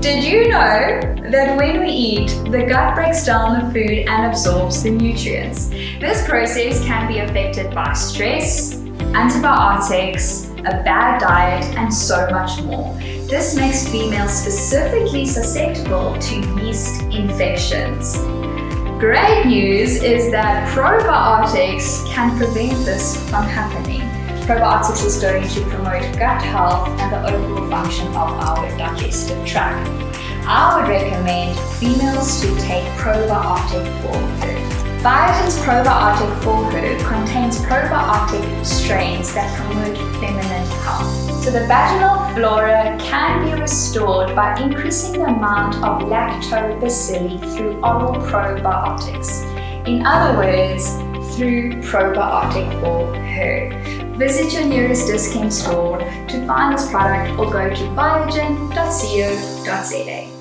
Did you know that when we eat, the gut breaks down the food and absorbs the nutrients? This process can be affected by stress, antibiotics, a bad diet, and so much more. This makes females specifically susceptible to yeast infections. Great news is that probiotics can prevent this from happening. Probiotics is going to promote gut health and the overall function of our digestive tract. I would recommend females to take probiotic for her. Biogen's probiotic for her contains probiotic strains that promote feminine health. So the vaginal flora can be restored by increasing the amount of lactobacilli through oral probiotics. In other words, through probiotic for her. Visit your nearest discount store to find this product or go to biogen.co.za.